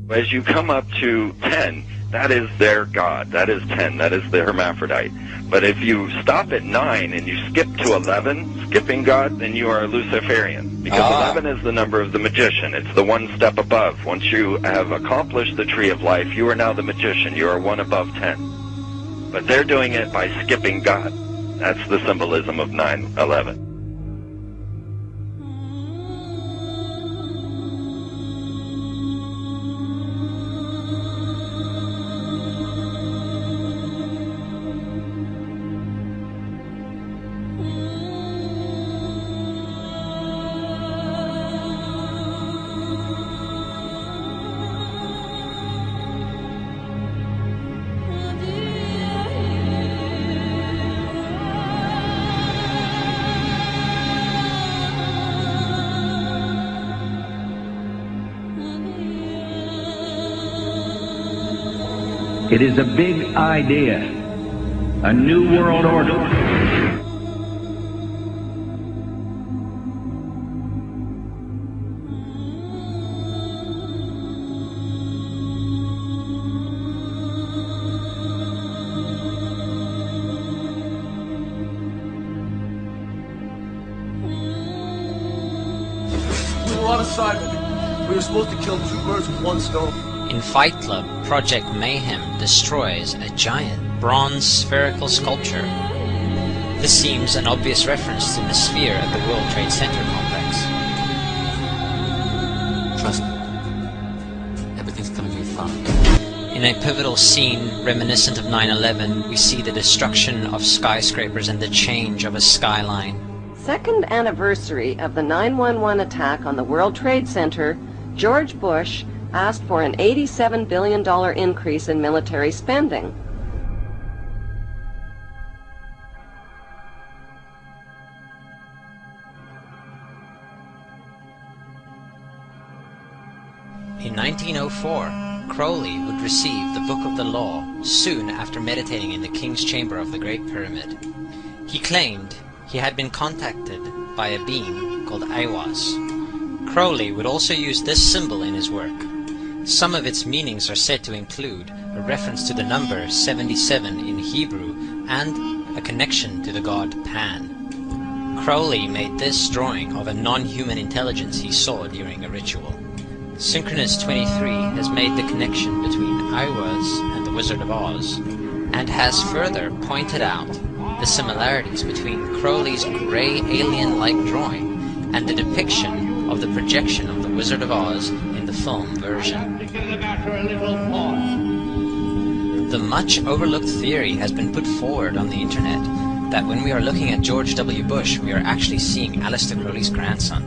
As you come up to 10, that is their god. That is 10. That is the hermaphrodite. But if you stop at 9 and you skip to 11, skipping God, then you are a Luciferian. Because 11 is the number of the magician. It's the one step above. Once you have accomplished the tree of life, you are now the magician. You are one above 10. But they're doing it by skipping God. That's the symbolism of 9/11. It is a big idea, a new world order. We were on a side with it. We were supposed to kill two birds with one stone. In Fight Club, Project Mayhem destroys a giant bronze spherical sculpture. This seems an obvious reference to the sphere at the World Trade Center complex. Trust me, everything's gonna be fine. In a pivotal scene reminiscent of 9/11, we see the destruction of skyscrapers and the change of a skyline. Second anniversary of the 9/11 attack on the World Trade Center, George Bush asked for an $87 billion increase in military spending. In 1904, Crowley would receive the Book of the Law soon after meditating in the King's Chamber of the Great Pyramid. He claimed he had been contacted by a being called Aiwass. Crowley would also use this symbol in his work. Some of its meanings are said to include a reference to the number 77 in Hebrew and a connection to the god Pan. Crowley made this drawing of a non-human intelligence he saw during a ritual. Synchronous 23 has made the connection between Aiwass and the Wizard of Oz, and has further pointed out the similarities between Crowley's grey alien-like drawing and the depiction of the projection of the Wizard of Oz in the film version. The much overlooked theory has been put forward on the internet that when we are looking at George W. Bush, we are actually seeing Aleister Crowley's grandson.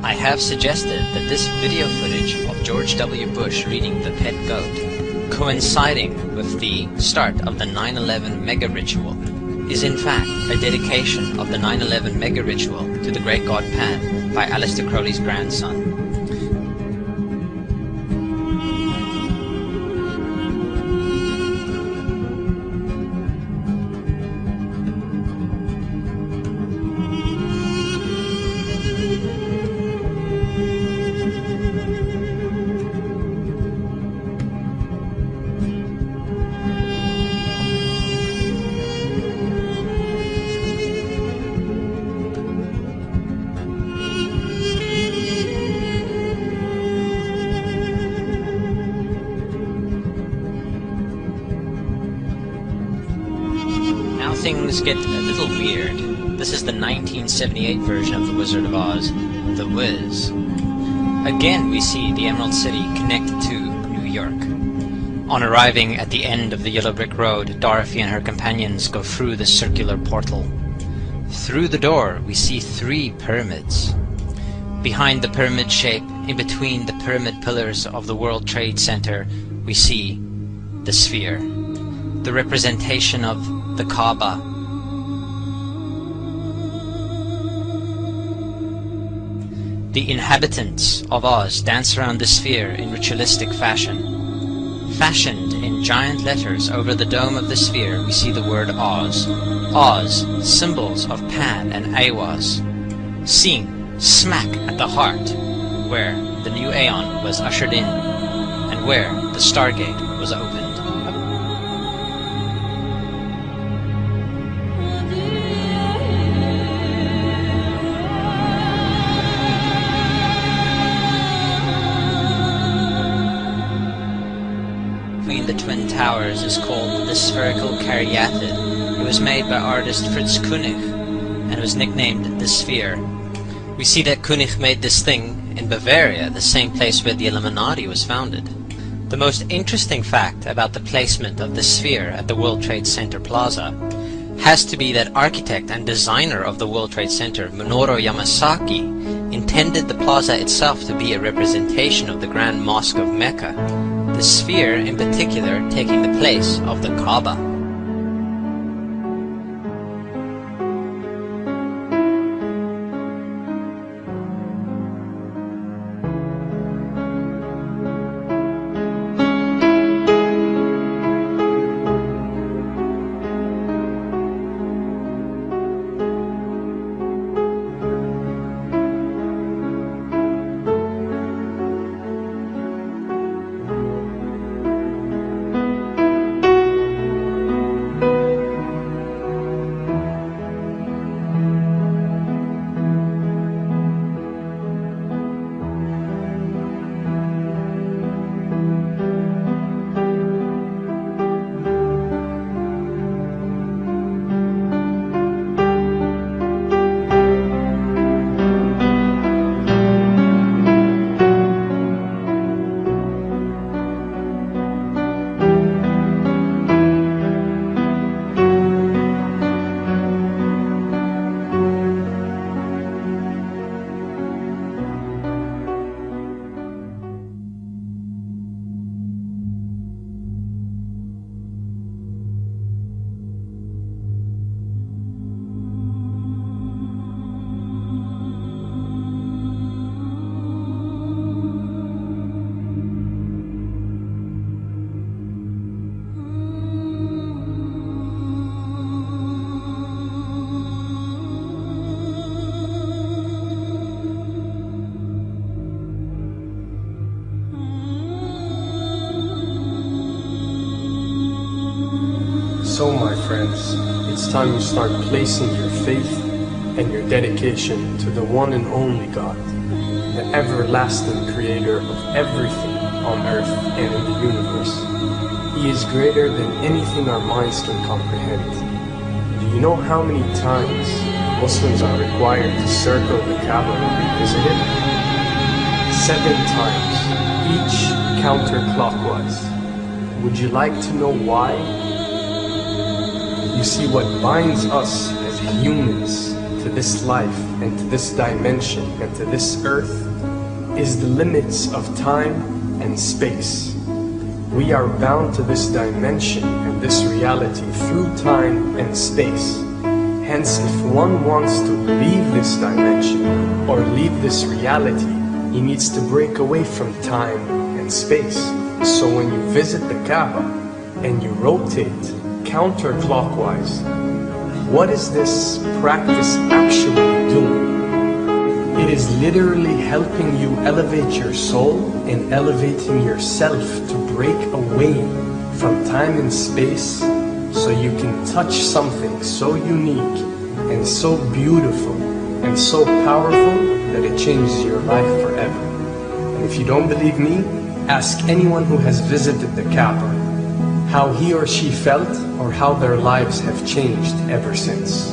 I have suggested that this video footage of George W. Bush reading The Pet Goat, coinciding with the start of the 9/11 mega ritual, is in fact a dedication of the 9/11 mega ritual to the great god Pan by Aleister Crowley's grandson. Things get a little weird. This is the 1978 version of The Wizard of Oz, The Wiz. Again we see the Emerald City connected to New York. On arriving at the end of the Yellow Brick Road, Dorothy and her companions go through the circular portal. Through the door we see 3 pyramids. Behind the pyramid shape, in between the pyramid pillars of the World Trade Center, we see the sphere, the representation of the Kaaba. The inhabitants of Oz dance around the sphere in ritualistic fashion. Fashioned in giant letters over the dome of the sphere, we see the word Oz. Oz, symbols of Pan and Aiwass, seen smack at the heart where the new Aeon was ushered in, and and where the Stargate was opened. Between the Twin Towers is called the Spherical Caryatid. It was made by artist Fritz Koenig and was nicknamed the Sphere. We see that Koenig made this thing in Bavaria, the same place where the Illuminati was founded. The most interesting fact about the placement of the Sphere at the World Trade Center Plaza has to be that architect and designer of the World Trade Center, Minoru Yamasaki, intended the plaza itself to be a representation of the Grand Mosque of Mecca, the Sphere in particular taking the place of the Kaaba. So, my friends, it's time you start placing your faith and your dedication to the one and only God, the everlasting creator of everything on earth and in the universe. He is greater than anything our minds can comprehend. Do you know how many times Muslims are required to circle the Kaaba and revisit it? 7 times, each counterclockwise. Would you like to know why? You see, what binds us as humans to this life and to this dimension and to this earth is the limits of time and space. We are bound to this dimension and this reality through time and space. Hence, if one wants to leave this dimension or leave this reality, he needs to break away from time and space. So when you visit the Kaaba and you rotate counterclockwise, what is this practice actually doing? It is literally helping you elevate your soul and elevating yourself to break away from time and space so you can touch something so unique and so beautiful and so powerful that it changes your life forever. And if you don't believe me, ask anyone who has visited the Kaaba how he or she felt or how their lives have changed ever since.